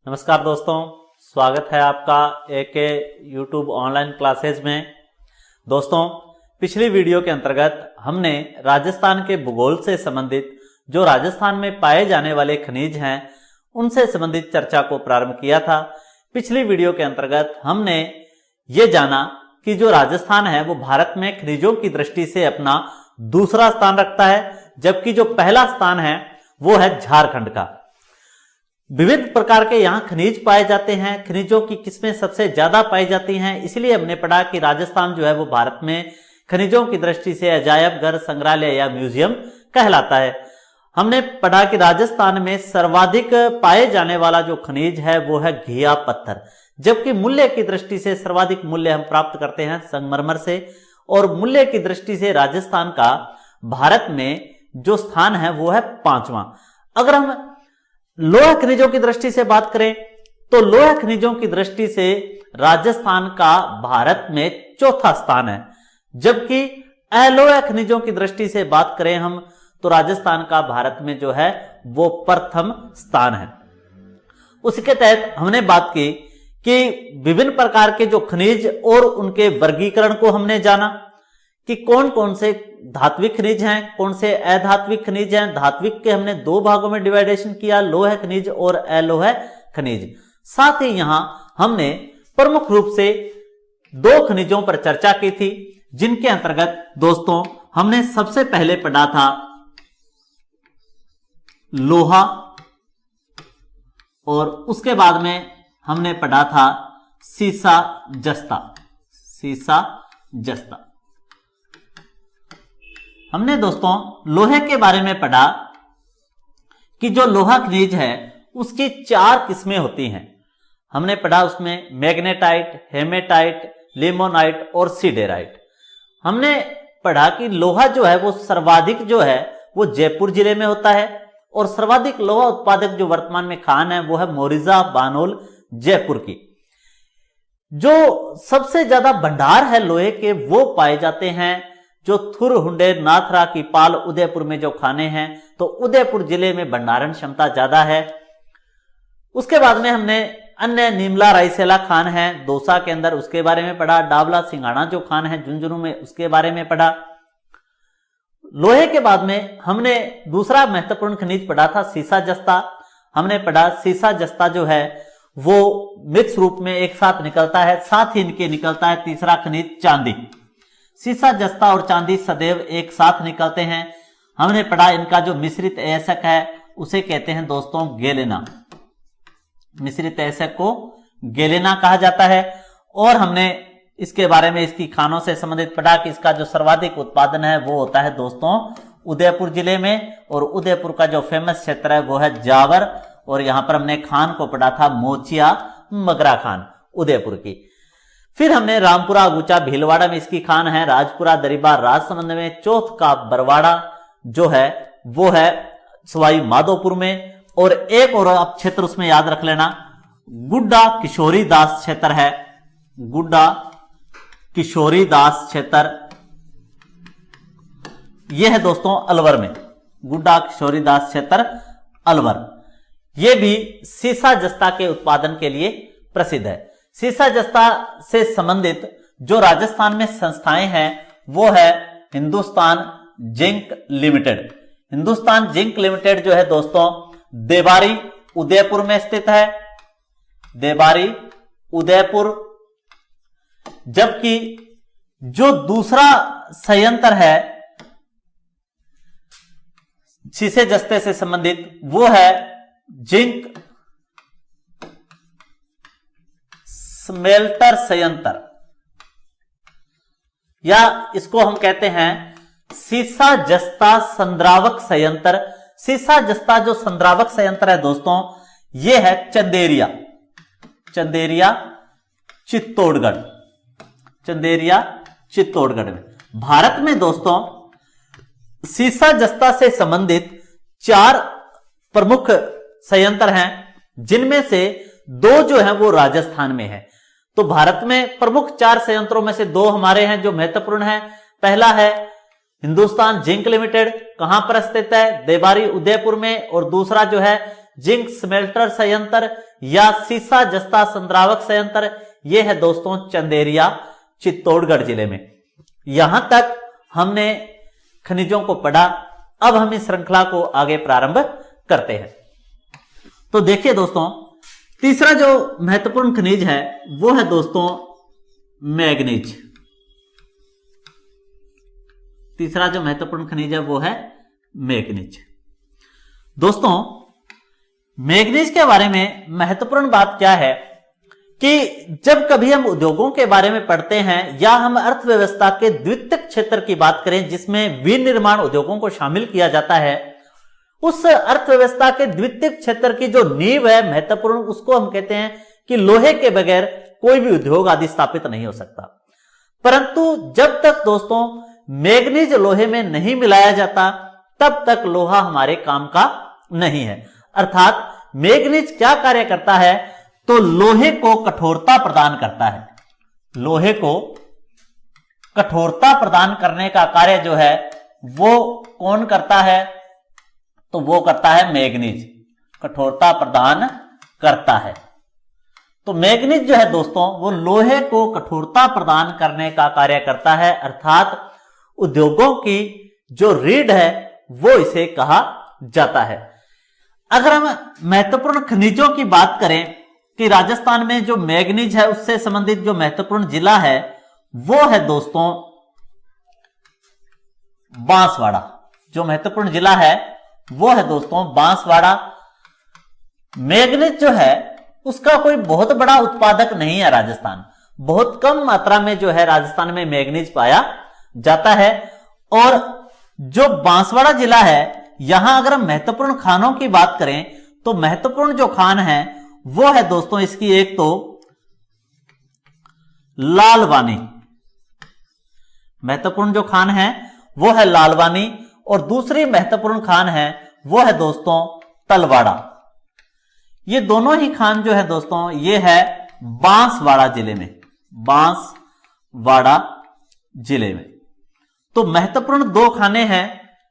नमस्कार दोस्तों, स्वागत है आपका एके यूट्यूब ऑनलाइन क्लासेज में। दोस्तों, पिछली वीडियो के अंतर्गत हमने राजस्थान के भूगोल से संबंधित जो राजस्थान में पाए जाने वाले खनिज हैं उनसे संबंधित चर्चा को प्रारंभ किया था। पिछली वीडियो के अंतर्गत हमने ये जाना कि जो राजस्थान है वो भारत में खनिजों की दृष्टि से अपना दूसरा स्थान रखता है, जबकि जो पहला स्थान है वो है झारखंड का। विविध प्रकार के यहाँ खनिज पाए जाते हैं। खनिजों की किस्में सबसे ज्यादा पाई जाती हैं, इसलिए हमने पढ़ा कि राजस्थान जो है वो भारत में खनिजों की दृष्टि से अजायब घर, संग्रहालय या म्यूजियम कहलाता है। हमने पढ़ा कि राजस्थान में सर्वाधिक पाए जाने वाला जो खनिज है वो है घिया पत्थर, जबकि मूल्य की दृष्टि से सर्वाधिक मूल्य हम प्राप्त करते हैं संगमरमर से। और मूल्य की दृष्टि से राजस्थान का भारत में जो स्थान है वो है 5वां। अगर हम लोहा खनिजों की दृष्टि से बात करें तो लोहा खनिजों की दृष्टि से राजस्थान का भारत में 4था स्थान है, जबकि अलोहा खनिजों की दृष्टि से बात करें हम तो राजस्थान का भारत में जो है वो प्रथम स्थान है। उसके तहत हमने बात की कि विभिन्न प्रकार के जो खनिज और उनके वर्गीकरण को हमने जाना कि कौन कौन से धात्विक खनिज हैं, कौन से अधात्विक खनिज हैं। धात्विक के हमने 2 भागों में डिवाइडेशन किया, लोह खनिज और अलोह खनिज। साथ ही यहां हमने प्रमुख रूप से 2 खनिजों पर चर्चा की थी, जिनके अंतर्गत दोस्तों हमने सबसे पहले पढ़ा था लोहा और उसके बाद में हमने पढ़ा था सीसा जस्ता। हमने दोस्तों लोहे के बारे में पढ़ा कि जो लोहा खनिज है उसकी 4 किस्में होती हैं। हमने पढ़ा उसमें मैग्नेटाइट, हेमेटाइट, लिमोनाइट और सीडेराइट। हमने पढ़ा कि लोहा जो है वो सर्वाधिक जो है वो जयपुर जिले में होता है और सर्वाधिक लोहा उत्पादक जो वर्तमान में खान है वो है मोरिजा बानोल जयपुर की। जो सबसे ज्यादा भंडार है लोहे के वो पाए जाते हैं जो थुर, हुंडेर, नाथरा की पाल, उदयपुर में जो खाने हैं तो उदयपुर जिले में भंडारण क्षमता ज्यादा है। उसके बाद में हमने अन्य नीमला रायसेला खान है दौसा के अंदर, उसके बारे में पढ़ा। डावला सिंघाड़ा जो खान है झुंझुनू में, उसके बारे में पढ़ा। लोहे के बाद में हमने दूसरा महत्वपूर्ण खनिज पढ़ा था सीसा जस्ता। हमने पढ़ा सीसा जस्ता जो है वो मिक्स रूप में एक साथ निकलता है, साथ ही इनके निकलता है तीसरा खनिज चांदी। सीसा जस्ता और चांदी सदैव एक साथ निकलते हैं। हमने पढ़ा इनका जो मिश्रित अयस्क है उसे कहते हैं दोस्तों गेलेना। मिश्रित अयस्क को गेलेना कहा जाता है। और हमने इसके बारे में इसकी खानों से संबंधित पढ़ा कि इसका जो सर्वाधिक उत्पादन है वो होता है दोस्तों उदयपुर जिले में, और उदयपुर का जो फेमस क्षेत्र है वो है जावर। और यहां पर हमने खान को पढ़ा था मोचिया मगरा खान उदयपुर की। फिर हमने रामपुरा, अगुचा, भीलवाड़ा में इसकी खान है। राजपुरा, दरिबा, राजसमंद में। चौथ का बरवाड़ा जो है वो है सवाई माधोपुर में। और एक और आप क्षेत्र उसमें याद रख लेना, गुड्डा किशोरी दास क्षेत्र है। गुड्डा किशोरी दास क्षेत्र यह है दोस्तों अलवर में। गुड्डा किशोरी दास क्षेत्र अलवर, यह भी सीसा जस्ता के उत्पादन के लिए प्रसिद्ध है। सीसा जस्ता से संबंधित जो राजस्थान में संस्थाएं हैं वो है Hindustan zinc limited. Hindustan zinc limited जो है दोस्तों देवारी उदयपुर में स्थित है। देवारी उदयपुर। जबकि जो दूसरा संयंत्र है शीशे जस्ते से संबंधित वो है जिंक स्मेल्टर संयंत्र, या इसको हम कहते हैं सीसा जस्ता संद्रावक संयंत्र। सीसा जस्ता जो संद्रावक संयंत्र है दोस्तों ये है चंदेरिया चित्तौड़गढ़ में। भारत में दोस्तों सीसा जस्ता से संबंधित 4 प्रमुख संयंत्र हैं, जिनमें से 2 जो है वो राजस्थान में है। तो भारत में प्रमुख 4 संयंत्रों में से 2 हमारे हैं जो महत्वपूर्ण हैं। पहला है हिंदुस्तान जिंक लिमिटेड, कहां पर स्थित है? देवारी उदयपुर में। और दूसरा जो है जिंक स्मेल्टर संयंत्र, या सीसा जस्ता संद्रावक संयंत्र, यह है दोस्तों चंदेरिया चित्तौड़गढ़ जिले में। यहां तक हमने खनिजों को पढ़ा। अब हम इस श्रृंखला को आगे प्रारंभ करते हैं। तो देखिए दोस्तों, तीसरा जो महत्वपूर्ण खनिज है वो है दोस्तों मैग्नीज। तीसरा जो महत्वपूर्ण खनिज है वो है मैग्नीज। दोस्तों मैग्नीज के बारे में महत्वपूर्ण बात क्या है कि जब कभी हम उद्योगों के बारे में पढ़ते हैं या हम अर्थव्यवस्था के द्वितीयक क्षेत्र की बात करें जिसमें विनिर्माण उद्योगों को शामिल किया जाता है, उस अर्थव्यवस्था के द्वितीयक क्षेत्र की जो नींव है महत्वपूर्ण, उसको हम कहते हैं कि लोहे के बगैर कोई भी उद्योग आदि स्थापित नहीं हो सकता। परंतु जब तक दोस्तों मैग्नीज लोहे में नहीं मिलाया जाता तब तक लोहा हमारे काम का नहीं है। अर्थात मैग्नीज क्या कार्य करता है, तो लोहे को कठोरता प्रदान करता है। लोहे को कठोरता प्रदान करने का कार्य जो है वो कौन करता है, तो वो करता है मैग्नीज, कठोरता प्रदान करता है। तो मैग्नीज जो है दोस्तों वो लोहे को कठोरता प्रदान करने का कार्य करता है। अर्थात उद्योगों की जो रीढ़ है वो इसे कहा जाता है। अगर हम महत्वपूर्ण खनिजों की बात करें कि राजस्थान में जो मैग्नीज है उससे संबंधित जो महत्वपूर्ण जिला है वो है दोस्तों बांसवाड़ा। जो महत्वपूर्ण जिला है वो है दोस्तों बांसवाड़ा। मैग्नीज जो है उसका कोई बहुत बड़ा उत्पादक नहीं है राजस्थान, बहुत कम मात्रा में जो है राजस्थान में मैग्नीज पाया जाता है। और जो बांसवाड़ा जिला है यहां अगर हम महत्वपूर्ण खानों की बात करें तो महत्वपूर्ण जो खान है वो है दोस्तों इसकी एक तो लालवानी, महत्वपूर्ण जो खान है वो है लालवानी, और दूसरी महत्वपूर्ण खान है वो है दोस्तों तलवाड़ा। ये दोनों ही खान जो है दोस्तों ये है बांसवाड़ा जिले में, बांसवाड़ा जिले में। तो महत्वपूर्ण दो खाने हैं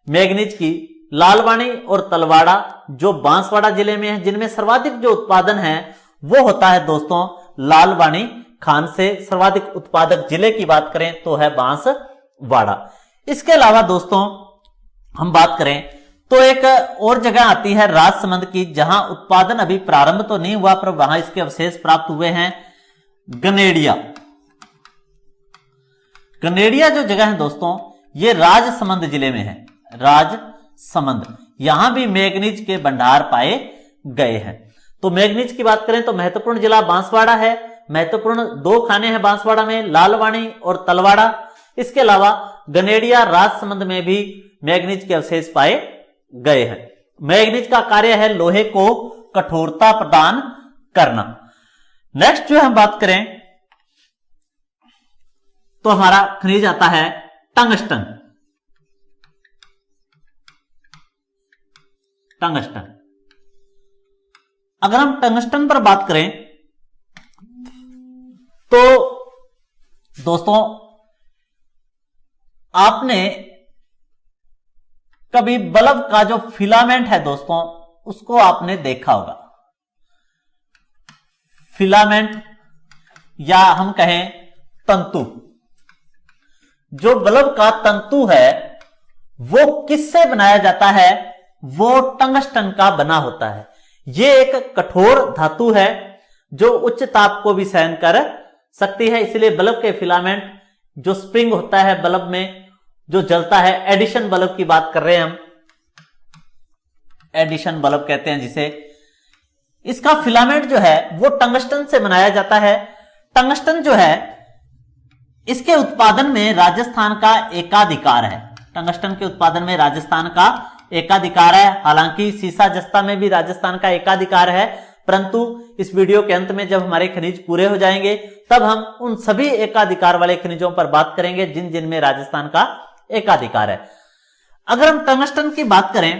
मैग्नीज की, लालवानी और तलवाड़ा, जो बांसवाड़ा जिले में है, जिनमें सर्वाधिक जो उत्पादन है वो होता है दोस्तों लालवानी खान से। सर्वाधिक उत्पादक जिले की बात करें तो है बांसवाड़ा। इसके अलावा दोस्तों हम बात करें तो एक और जगह आती है राजसमंद की, जहां उत्पादन अभी प्रारंभ तो नहीं हुआ पर वहां इसके अवशेष प्राप्त हुए हैं, गनेडिया। गनेडिया जो जगह है दोस्तों ये राजसमंद जिले में है, राजसमंद। यहां भी मैग्नीज के भंडार पाए गए हैं। तो मैग्नीज की बात करें तो महत्वपूर्ण जिला बांसवाड़ा है, महत्वपूर्ण दो खाने हैं बांसवाड़ा में, लालवानी और तलवाड़ा। इसके अलावा गनेडिया राजसमंद में भी मैग्नीज के अवशेष पाए गए हैं। मैग्नीज का कार्य है लोहे को कठोरता प्रदान करना। नेक्स्ट जो हम बात करें तो हमारा खनिज आता है टंगस्टन। टंगस्टन, अगर हम टंगस्टन पर बात करें तो दोस्तों आपने कभी बल्ब का जो फिलामेंट है दोस्तों उसको आपने देखा होगा। फिलामेंट या हम कहें तंतु, जो बल्ब का तंतु है वो किससे बनाया जाता है, वो टंगस्टन का बना होता है। ये एक कठोर धातु है जो उच्च ताप को भी सहन कर सकती है, इसलिए बल्ब के फिलामेंट जो स्प्रिंग होता है बल्ब में जो जलता है, एडिशन बल्ब की बात कर रहे हैं हम, एडिशन बल्ब कहते हैं जिसे, इसका फिलामेंट जो है वो टंगस्टन से बनाया जाता है। टंगस्टन जो है इसके उत्पादन में राजस्थान का एकाधिकार है, टंगस्टन के उत्पादन में राजस्थान का एकाधिकार है। हालांकि सीसा जस्ता में भी राजस्थान का एकाधिकार है, परंतु इस वीडियो के अंत में जब हमारे खनिज पूरे हो जाएंगे तब हम उन सभी एकाधिकार वाले खनिजों पर बात करेंगे जिन जिन में राजस्थान का एकाधिकार है। अगर हम टंगस्टन की बात करें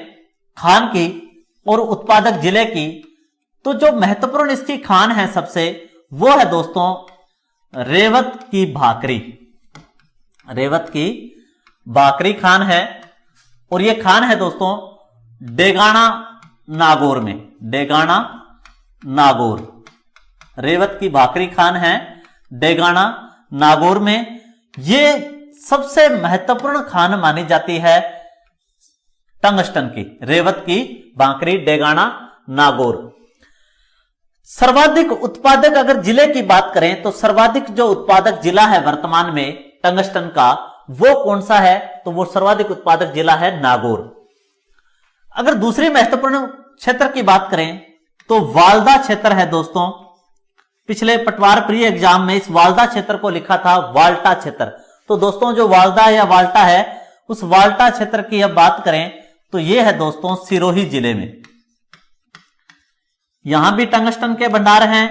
खान की और उत्पादक जिले की, तो जो महत्वपूर्ण इसकी खान है सबसे वो है दोस्तों रेवत की भाकरी। रेवत की भाकरी खान है, और यह खान है दोस्तों डेगाना नागौर में, डेगाना नागौर। रेवत की भाकरी खान है डेगाना नागौर में। ये सबसे महत्वपूर्ण खान मानी जाती है टंगस्टन की, रेवत की भाकरी डेगाना नागौर। सर्वाधिक उत्पादक अगर जिले की बात करें तो सर्वाधिक जो उत्पादक जिला है वर्तमान में टंगस्टन का, वो कौन सा है? तो वो सर्वाधिक उत्पादक जिला है नागौर। अगर दूसरी महत्वपूर्ण क्षेत्र की बात करें तो वाल्दा क्षेत्र है दोस्तों। पिछले पटवार प्री एग्जाम में इस वाल्दा क्षेत्र को लिखा था वाल्टा क्षेत्र। तो दोस्तों जो वाल्दा या वाल्टा है, उस वाल्टा क्षेत्र की अब बात करें तो यह है दोस्तों सिरोही जिले में। यहां भी टंगस्टन के भंडार हैं।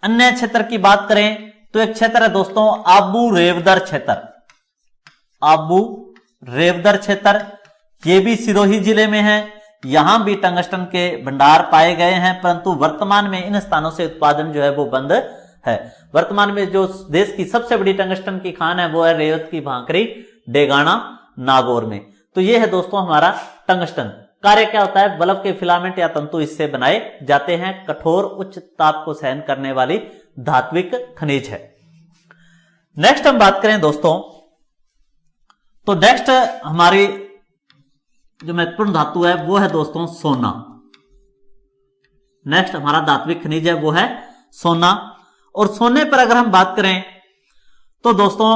अन्य क्षेत्र की बात करें तो एक क्षेत्र है दोस्तों आबू रेवदर क्षेत्र। आबू रेवदर क्षेत्र ये भी सिरोही जिले में है। यहां भी टंगस्टन के भंडार पाए गए हैं, परंतु वर्तमान में इन स्थानों से उत्पादन जो है वो बंद है। वर्तमान में जो देश की सबसे बड़ी टंगस्टन की खान है वो है रेवत की भाकरी डेगाना नागौर में। तो ये है दोस्तों हमारा टंगस्टन। कार्य क्या होता है? बल्ब के फिलामेंट या तंतु इससे बनाए जाते हैं। कठोर उच्च ताप को सहन करने वाली धात्विक खनिज है। नेक्स्ट हम बात करें दोस्तों, तो नेक्स्ट हमारी जो महत्वपूर्ण धातु है वो है दोस्तों सोना। नेक्स्ट हमारा धात्विक खनिज है वो है सोना। और सोने पर अगर हम बात करें तो दोस्तों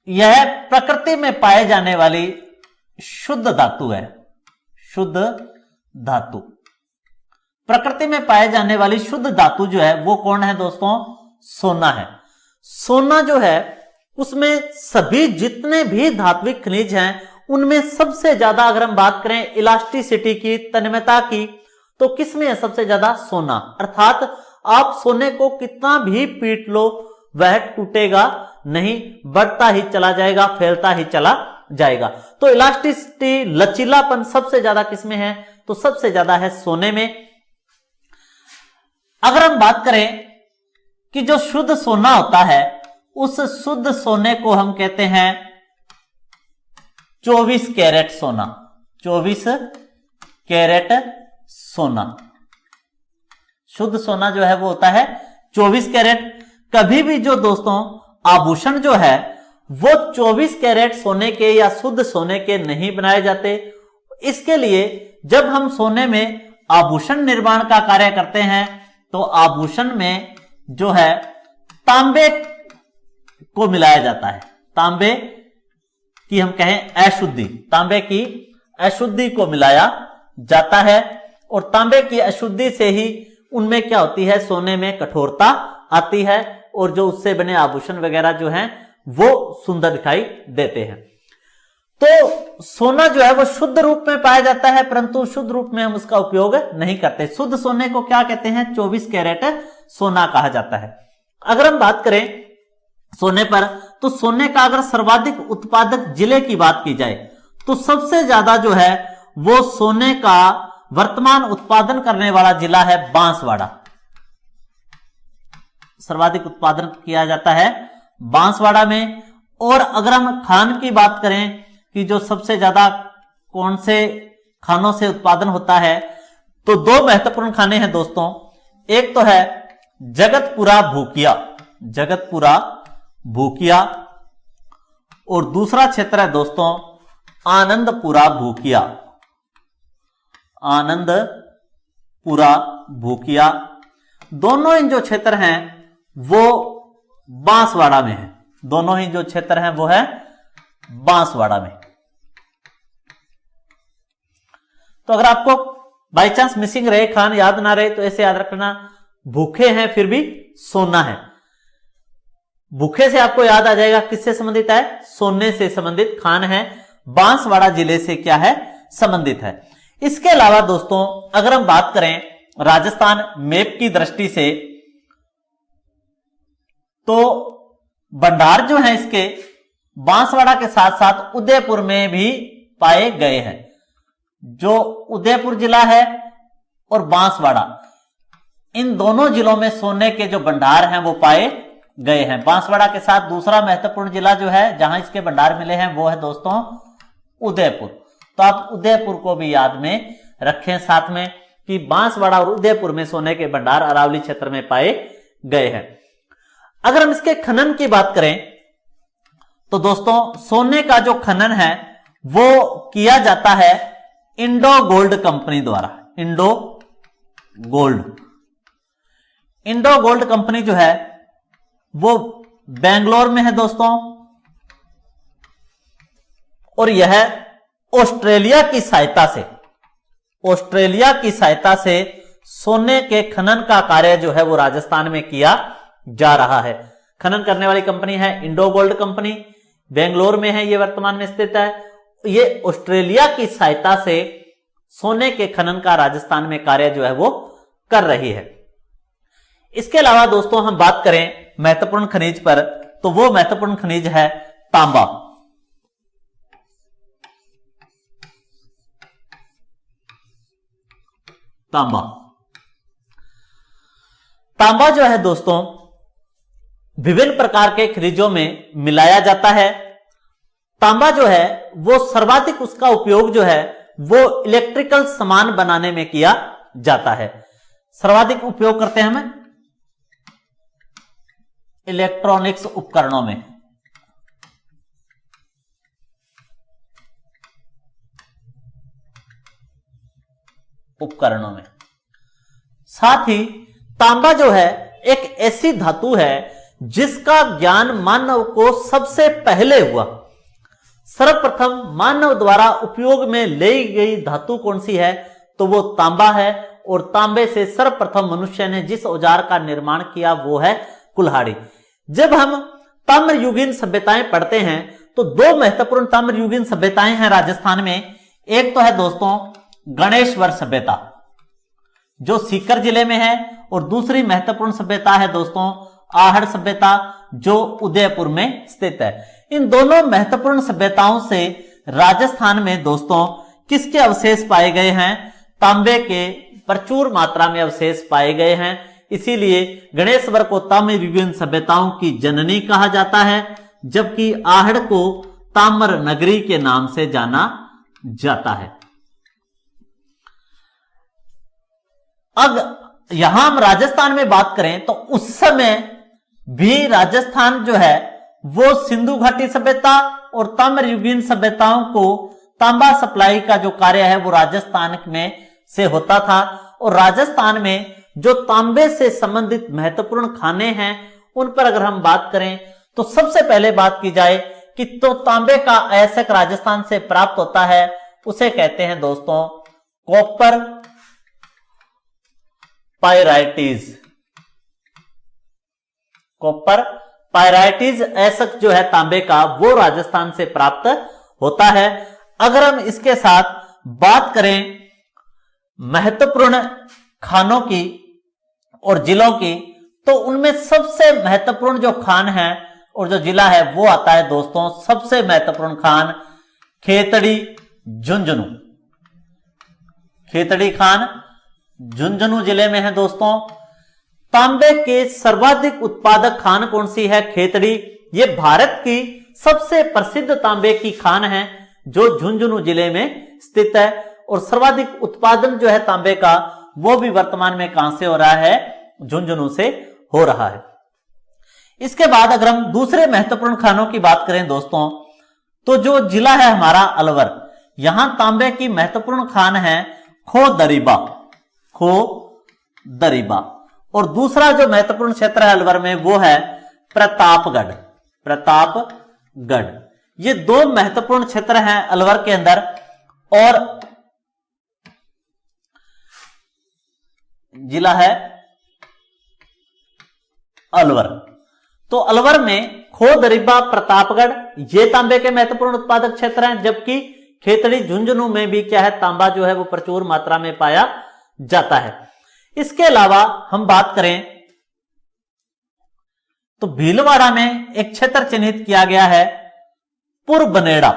यह प्रकृति में पाए जाने वाली शुद्ध धातु है। शुद्ध धातु, प्रकृति में पाए जाने वाली शुद्ध धातु जो है वो कौन है दोस्तों? सोना है। सोना जो है उसमें सभी जितने भी धात्विक खनिज हैं उनमें सबसे ज्यादा अगर हम बात करें इलास्टिसिटी की, तन्यता की, तो किसमें है सबसे ज्यादा? सोना। अर्थात आप सोने को कितना भी पीट लो वह टूटेगा नहीं, बढ़ता ही चला जाएगा, फैलता ही चला जाएगा। तो इलास्टिसिटी, लचीलापन सबसे ज्यादा किसमें है? तो सबसे ज्यादा है सोने में। अगर हम बात करें कि जो शुद्ध सोना होता है उस शुद्ध सोने को हम कहते हैं 24 कैरेट सोना। 24 कैरेट सोना, शुद्ध सोना जो है वो होता है 24 कैरेट। कभी भी जो दोस्तों आभूषण जो है वो 24 कैरेट सोने के या शुद्ध सोने के नहीं बनाए जाते। इसके लिए जब हम सोने में आभूषण निर्माण का कार्य करते हैं तो आभूषण में जो है तांबे को मिलाया जाता है। तांबे की हम कहें अशुद्धि, तांबे की अशुद्धि को मिलाया जाता है। और तांबे की अशुद्धि से ही उनमें क्या होती है? सोने में कठोरता आती है और जो उससे बने आभूषण वगैरह जो हैं वो सुंदर दिखाई देते हैं। तो सोना जो है वो शुद्ध रूप में पाया जाता है, परंतु शुद्ध रूप में हम उसका उपयोग नहीं करते। शुद्ध सोने को क्या कहते हैं? 24 कैरेट सोना कहा जाता है। अगर हम बात करें सोने पर, तो सोने का अगर सर्वाधिक उत्पादक जिले की बात की जाए तो सबसे ज्यादा जो है वो सोने का वर्तमान उत्पादन करने वाला जिला है बांसवाड़ा। सर्वाधिक उत्पादन किया जाता है बांसवाड़ा में। और अगर हम खान की बात करें कि जो सबसे ज्यादा कौन से खानों से उत्पादन होता है, तो दो महत्वपूर्ण खाने हैं दोस्तों। एक तो है जगतपुरा भूकिया, जगतपुरा भूकिया, और दूसरा क्षेत्र है दोस्तों आनंदपुरा भूकिया, आनंदपुरा भूकिया। दोनों ही जो क्षेत्र हैं वो बांसवाड़ा में है। दोनों ही जो क्षेत्र हैं वो है बांसवाड़ा में। तो अगर आपको बाई चांस मिसिंग रहे, खान याद ना रहे, तो ऐसे याद रखना, भूखे हैं फिर भी सोना है। भूखे से आपको याद आ जाएगा किससे संबंधित है? सोने से संबंधित खान है, बांसवाड़ा जिले से क्या है? संबंधित है। इसके अलावा दोस्तों अगर हम बात करें राजस्थान मैप की दृष्टि से, तो भंडार जो है इसके बांसवाड़ा के साथ साथ उदयपुर में भी पाए गए हैं। जो उदयपुर जिला है और बांसवाड़ा, इन दोनों जिलों में सोने के जो भंडार हैं वो पाए गए हैं। बांसवाड़ा के साथ दूसरा महत्वपूर्ण जिला जो है जहां इसके भंडार मिले हैं वो है दोस्तों उदयपुर। तो आप उदयपुर को भी याद में रखें साथ में, कि बांसवाड़ा और उदयपुर में सोने के भंडार अरावली क्षेत्र में पाए गए हैं। अगर हम इसके खनन की बात करें तो दोस्तों सोने का जो खनन है वो किया जाता है इंडो गोल्ड कंपनी द्वारा। इंडो गोल्ड कंपनी जो है वो बेंगलोर में है दोस्तों, और यह ऑस्ट्रेलिया की सहायता से सोने के खनन का कार्य जो है वो राजस्थान में किया जा रहा है। खनन करने वाली कंपनी है इंडो गोल्ड कंपनी, बेंगलोर में है, ये वर्तमान में स्थित है। ये ऑस्ट्रेलिया की सहायता से सोने के खनन का राजस्थान में कार्य जो है वो कर रही है। इसके अलावा दोस्तों हम बात करें महत्वपूर्ण खनिज पर, तो वो महत्वपूर्ण खनिज है तांबा। तांबा जो है दोस्तों विभिन्न प्रकार के खनिजों में मिलाया जाता है। तांबा जो है वो सर्वाधिक उसका उपयोग जो है वो इलेक्ट्रिकल सामान बनाने में किया जाता है। सर्वाधिक उपयोग करते हैं हम इलेक्ट्रॉनिक्स उपकरणों में। साथ ही तांबा जो है एक ऐसी धातु है जिसका ज्ञान मानव को सबसे पहले हुआ। सर्वप्रथम मानव द्वारा उपयोग में ली गई धातु कौन सी है, तो वो तांबा है। और तांबे से सर्वप्रथम मनुष्य ने जिस औजार का निर्माण किया वो है कुल्हाड़ी। जब हम ताम्रयुगीन सभ्यताएं पढ़ते हैं तो दो महत्वपूर्ण ताम्रयुगीन सभ्यताएं हैं राजस्थान में। एक तो है दोस्तों गणेशवर सभ्यता जो सीकर जिले में है, और दूसरी महत्वपूर्ण सभ्यता है दोस्तों आहड़ सभ्यता जो उदयपुर में स्थित है। इन दोनों महत्वपूर्ण सभ्यताओं से राजस्थान में दोस्तों किसके अवशेष पाए गए हैं, तांबे के प्रचुर मात्रा में अवशेष पाए गए हैं। इसीलिए गणेशवर को ताम्रयुगीन सभ्यताओं की जननी कहा जाता है, जबकि आहड़ को ताम्र नगरी के नाम से जाना जाता है। अब यहां हम राजस्थान में बात करें तो उस समय भी राजस्थान जो है वो सिंधु घाटी सभ्यता और ताम्रयुगीन सभ्यताओं को तांबा सप्लाई का जो कार्य है वो राजस्थान में से होता था। और राजस्थान में जो तांबे से संबंधित महत्वपूर्ण खाने हैं उन पर अगर हम बात करें तो सबसे पहले बात की जाए कि तो तांबे का अयस्क राजस्थान से प्राप्त होता है, उसे कहते हैं दोस्तों कॉपर पायराइटिस अयस्क जो है तांबे का वो राजस्थान से प्राप्त होता है। अगर हम इसके साथ बात करें महत्वपूर्ण खानों की और जिलों की, तो उनमें सबसे महत्वपूर्ण जो खान है और जो जिला है वो आता है दोस्तों सबसे महत्वपूर्ण खान खेतड़ी झुंझुनू। खेतड़ी खान झुंझुनू जिले में है दोस्तों। तांबे के सर्वाधिक उत्पादक खान कौन सी है, खेतड़ी। ये भारत की सबसे प्रसिद्ध तांबे की खान है जो झुंझुनू जिले में स्थित है। और सर्वाधिक उत्पादन जो है तांबे का वो भी वर्तमान में कहां से हो रहा है, झुंझुनू से हो रहा है। इसके बाद अगर हम दूसरे महत्वपूर्ण खानों की बात करें दोस्तों, तो जो जिला है हमारा अलवर, यहां तांबे की महत्वपूर्ण खान है खो दरीबा। और दूसरा जो महत्वपूर्ण क्षेत्र है अलवर में वो है प्रतापगढ़। ये दो महत्वपूर्ण क्षेत्र हैं अलवर के अंदर। और जिला है अलवर। तो अलवर में खो दरीबा प्रतापगढ़ ये तांबे के महत्वपूर्ण उत्पादक क्षेत्र हैं, जबकि खेतड़ी झुंझुनू में भी क्या है तांबा जो है वो प्रचुर मात्रा में पाया जाता है। इसके अलावा हम बात करें तो भीलवाड़ा में एक क्षेत्र चिन्हित किया गया है पुरबनेड़ा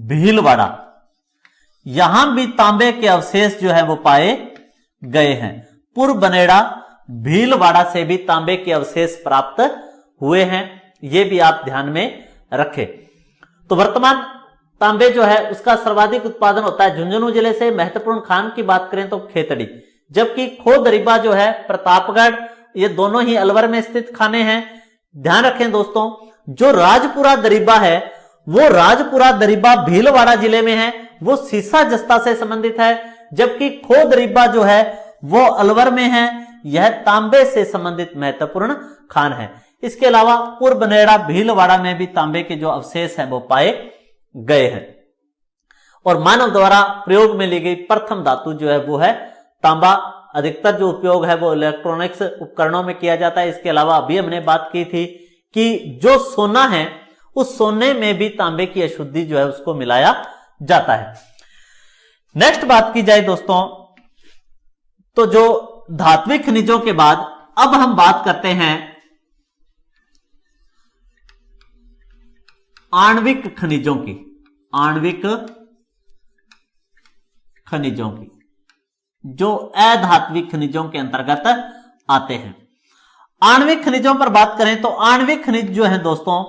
भीलवाड़ा। यहां भी तांबे के अवशेष जो है वो पाए गए हैं। पुरबनेड़ा भीलवाड़ा से भी तांबे के अवशेष प्राप्त हुए हैं, ये भी आप ध्यान में रखें। तो वर्तमान तांबे जो है उसका सर्वाधिक उत्पादन होता है झुंझुनू जिले से। महत्वपूर्ण खान की बात करें तो खेतड़ी, जबकि खो दरिबा जो है प्रतापगढ़, ये दोनों ही अलवर में स्थित खाने हैं। ध्यान रखें दोस्तों, जो राजपुरा दरिबा है वो राजपुरा दरिबा भीलवाड़ा जिले में है, वो सीसा जस्ता से संबंधित है, जबकि खो दरिबा जो है वो अलवर में है, यह तांबे से संबंधित महत्वपूर्ण खान है। इसके अलावा पुरबनेड़ा भीलवाड़ा में भी तांबे के जो अवशेष हैं वो पाए गए हैं। और मानव द्वारा प्रयोग में ली गई प्रथम धातु जो है वो है तांबा। अधिकतर जो उपयोग है वो इलेक्ट्रॉनिक्स उपकरणों में किया जाता है। इसके अलावा अभी हमने बात की थी कि जो सोना है उस सोने में भी तांबे की अशुद्धि जो है उसको मिलाया जाता है। नेक्स्ट बात की जाए दोस्तों, तो जो धात्विक खनिजों के बाद अब हम बात करते हैं आणविक खनिजों की। आणविक खनिजों की जो अधात्विक खनिजों के अंतर्गत आते हैं। आणविक खनिजों पर बात करें तो आणविक खनिज जो है दोस्तों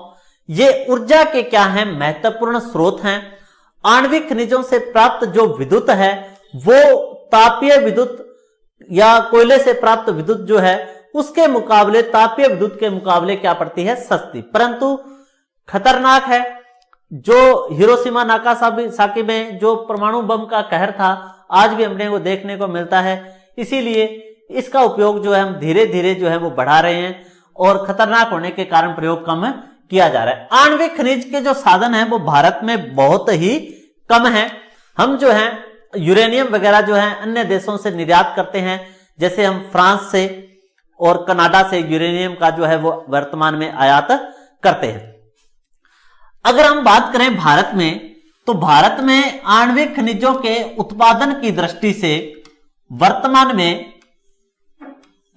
ये ऊर्जा के क्या हैं, महत्वपूर्ण स्रोत हैं। आणविक खनिजों से प्राप्त जो विद्युत है वो तापीय विद्युत या कोयले से प्राप्त विद्युत जो है उसके मुकाबले, तापीय विद्युत के मुकाबले क्या पड़ती है, सस्ती, परंतु खतरनाक है। जो हिरोशिमा नागासाकी में जो परमाणु बम का कहर था आज भी हमने वो देखने को मिलता है, इसीलिए इसका उपयोग जो है हम धीरे धीरे जो है वो बढ़ा रहे हैं और खतरनाक होने के कारण प्रयोग कम किया जा रहा है। आणविक खनिज के जो साधन हैं वो भारत में बहुत ही कम है। हम जो है यूरेनियम वगैरह जो है अन्य देशों से निर्यात करते हैं, जैसे हम फ्रांस से और कनाडा से यूरेनियम का जो है वो वर्तमान में आयात करते हैं। अगर हम बात करें भारत में, तो भारत में आणविक खनिजों के उत्पादन की दृष्टि से वर्तमान में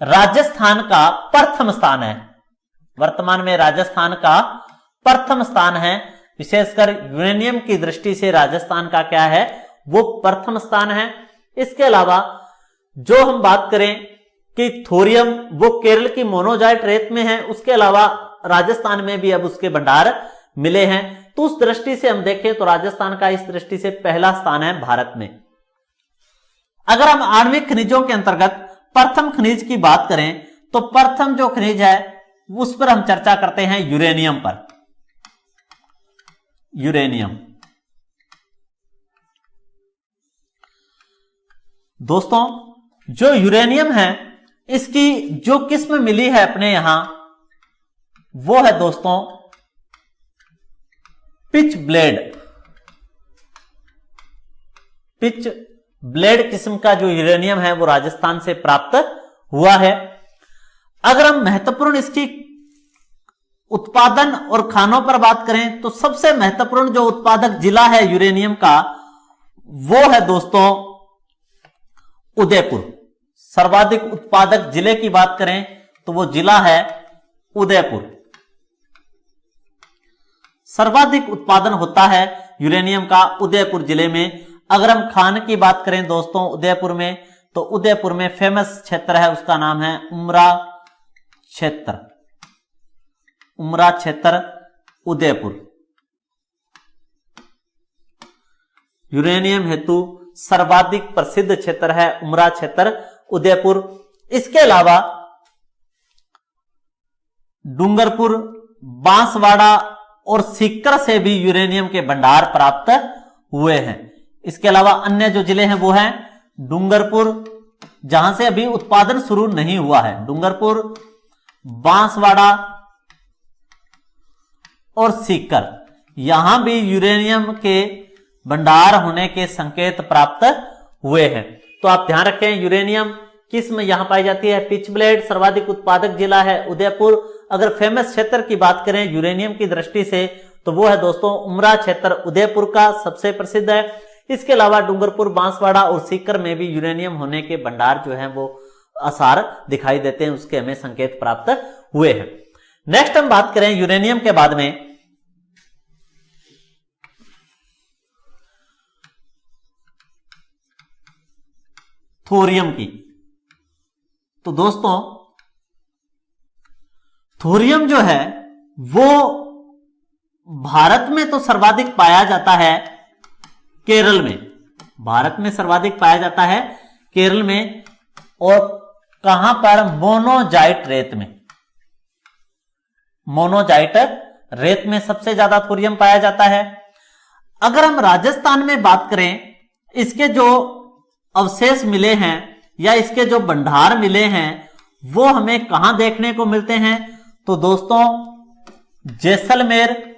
राजस्थान का प्रथम स्थान है। वर्तमान में राजस्थान का प्रथम स्थान है। विशेषकर यूरेनियम की दृष्टि से राजस्थान का क्या है, वो प्रथम स्थान है। इसके अलावा जो हम बात करें कि थोरियम, वो केरल की मोनोजाइट रेत में है, उसके अलावा राजस्थान में भी अब उसके भंडार मिले हैं। तो उस दृष्टि से हम देखें तो राजस्थान का इस दृष्टि से पहला स्थान है भारत में। अगर हम आणविक खनिजों के अंतर्गत प्रथम खनिज की बात करें तो प्रथम जो खनिज है उस पर हम चर्चा करते हैं यूरेनियम पर। यूरेनियम दोस्तों, जो यूरेनियम है इसकी जो किस्म मिली है अपने यहां वो है दोस्तों पिच ब्लेड। पिच ब्लेड किस्म का जो यूरेनियम है वो राजस्थान से प्राप्त हुआ है। अगर हम महत्वपूर्ण इसकी उत्पादन और खानों पर बात करें तो सबसे महत्वपूर्ण जो उत्पादक जिला है यूरेनियम का वो है दोस्तों उदयपुर। सर्वाधिक उत्पादक जिले की बात करें तो वो जिला है उदयपुर। सर्वाधिक उत्पादन होता है यूरेनियम का उदयपुर जिले में। अगर हम खान की बात करें दोस्तों उदयपुर में, तो उदयपुर में फेमस क्षेत्र है, उसका नाम है उमरा क्षेत्र। उमरा क्षेत्र उदयपुर यूरेनियम हेतु सर्वाधिक प्रसिद्ध क्षेत्र है उमरा क्षेत्र उदयपुर। इसके अलावा डूंगरपुर, बांसवाड़ा और सीकर से भी यूरेनियम के भंडार प्राप्त हुए हैं। इसके अलावा अन्य जो जिले हैं वो हैं डूंगरपुर, जहां से अभी उत्पादन शुरू नहीं हुआ है, डूंगरपुर, बांसवाड़ा और सीकर, यहां भी यूरेनियम के भंडार होने के संकेत प्राप्त हुए हैं। तो आप ध्यान रखें यूरेनियम किस्म यहां पाई जाती है पिच ब्लेड। सर्वाधिक उत्पादक जिला है उदयपुर। अगर फेमस क्षेत्र की बात करें यूरेनियम की दृष्टि से तो वो है दोस्तों उमरा क्षेत्र उदयपुर का सबसे प्रसिद्ध है। इसके अलावा डूंगरपुर, बांसवाड़ा और सीकर में भी यूरेनियम होने के भंडार जो हैं वो आसार दिखाई देते हैं, उसके हमें संकेत प्राप्त हुए हैं। नेक्स्ट हम बात करें यूरेनियम के बाद में थोरियम की। तो दोस्तों थोरियम जो है वो भारत में तो सर्वाधिक पाया जाता है केरल में, भारत में सर्वाधिक पाया जाता है केरल में। और कहां पर? मोनोजाइट रेत में, मोनोजाइट रेत में सबसे ज्यादा थोरियम पाया जाता है। अगर हम राजस्थान में बात करें, इसके जो अवशेष मिले हैं या इसके जो भंडार मिले हैं वो हमें कहां देखने को मिलते हैं? तो दोस्तों जैसलमेर,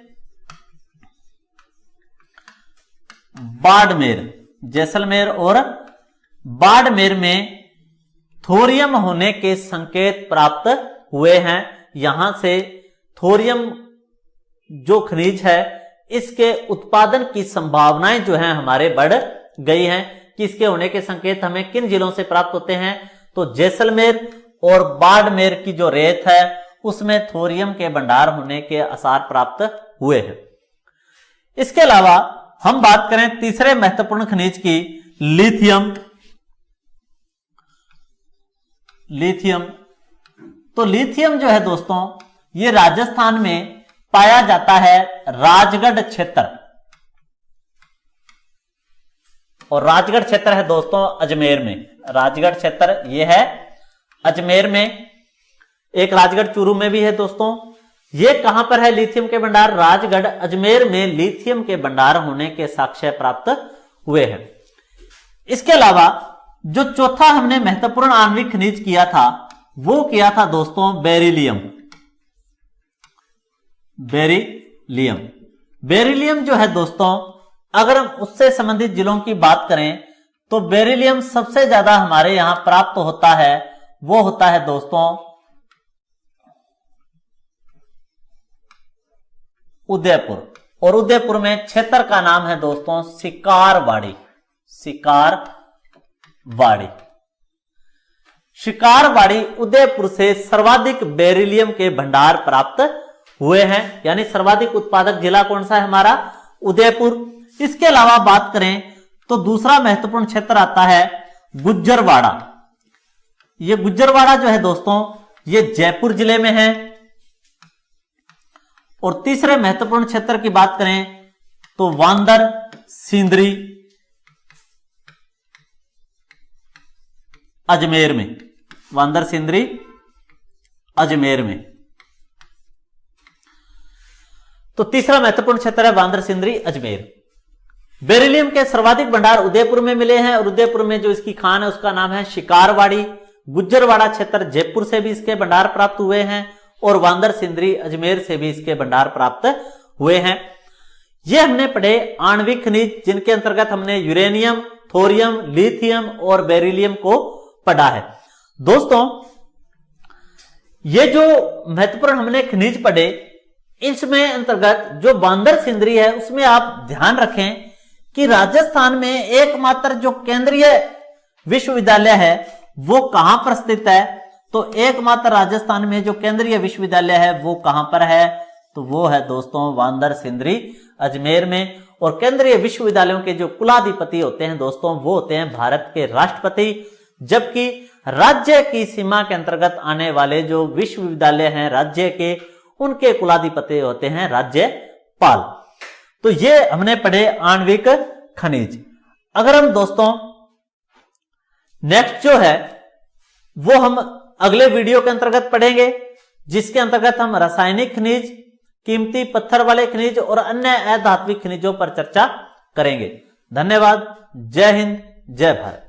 बाड़मेर, जैसलमेर और बाड़मेर में थोरियम होने के संकेत प्राप्त हुए हैं। यहां से थोरियम जो खनिज है इसके उत्पादन की संभावनाएं जो है हमारे बढ़ गई हैं। किसके होने के संकेत हमें किन जिलों से प्राप्त होते हैं? तो जैसलमेर और बाड़मेर की जो रेत है उसमें थोरियम के भंडार होने के आसार प्राप्त हुए हैं। इसके अलावा हम बात करें तीसरे महत्वपूर्ण खनिज की, लिथियम। लिथियम, तो लिथियम जो है दोस्तों ये राजस्थान में पाया जाता है राजगढ़ क्षेत्र, और राजगढ़ क्षेत्र है दोस्तों अजमेर में। राजगढ़ क्षेत्र ये है अजमेर में, एक राजगढ़ चूरू में भी है दोस्तों। ये कहां पर है लिथियम के भंडार? राजगढ़ अजमेर में लिथियम के भंडार होने के साक्ष्य प्राप्त हुए हैं। इसके अलावा जो चौथा हमने महत्वपूर्ण आणविक खनिज किया था वो किया था दोस्तों बेरिलियम। बेरिलियम, बेरिलियम जो है दोस्तों अगर हम उससे संबंधित जिलों की बात करें तो बेरिलियम सबसे ज्यादा हमारे यहां प्राप्त होता है, वो होता है दोस्तों उदयपुर। और उदयपुर में क्षेत्र का नाम है दोस्तों शिकारवाड़ी। शिकारवाड़ी, शिकारवाड़ी उदयपुर से सर्वाधिक बेरिलियम के भंडार प्राप्त हुए हैं, यानी सर्वाधिक उत्पादक जिला कौन सा है हमारा? उदयपुर। इसके अलावा बात करें तो दूसरा महत्वपूर्ण क्षेत्र आता है गुज्जरवाड़ा। ये गुज्जरवाड़ा जो है दोस्तों ये जयपुर जिले में है। और तीसरे महत्वपूर्ण क्षेत्र की बात करें तो वांदर सिंदरी अजमेर में, वांदर सिंदरी अजमेर में। तो तीसरा महत्वपूर्ण क्षेत्र है वांदर सिंदरी अजमेर। बेरिलियम के सर्वाधिक भंडार उदयपुर में मिले हैं, और उदयपुर में जो इसकी खान है उसका नाम है शिकारवाड़ी। गुज्जरवाड़ा क्षेत्र जयपुर से भी इसके भंडार प्राप्त हुए हैं, और वांदर सिंदरी अजमेर से भी इसके भंडार प्राप्त हुए हैं। ये हमने पढ़े आणविक खनिज जिनके अंतर्गत हमने यूरेनियम, थोरियम, लिथियम और बेरिलियम को पढ़ा है। दोस्तों ये जो महत्वपूर्ण हमने खनिज पढ़े इसमें अंतर्गत जो वांदर सिंदरी है उसमें आप ध्यान रखें कि राजस्थान में एकमात्र जो केंद्रीय विश्वविद्यालय है वो कहां पर स्थित है? तो एकमात्र राजस्थान में जो केंद्रीय विश्वविद्यालय है वो कहां पर है? तो वो है दोस्तों वांदर सिंदरी अजमेर में। और केंद्रीय विश्वविद्यालयों के जो कुलाधिपति होते हैं दोस्तों वो होते हैं भारत के राष्ट्रपति, जबकि राज्य की सीमा के अंतर्गत आने वाले जो विश्वविद्यालय हैं राज्य के, उनके कुलाधिपति होते हैं राज्यपाल। तो ये हमने पढ़े आणविक खनिज। अगर हम दोस्तों नेक्स्ट जो है वो हम अगले वीडियो के अंतर्गत पढ़ेंगे, जिसके अंतर्गत हम रासायनिक खनिज, कीमती पत्थर वाले खनिज और अन्य अधात्विक खनिजों पर चर्चा करेंगे। धन्यवाद। जय हिंद, जय भारत।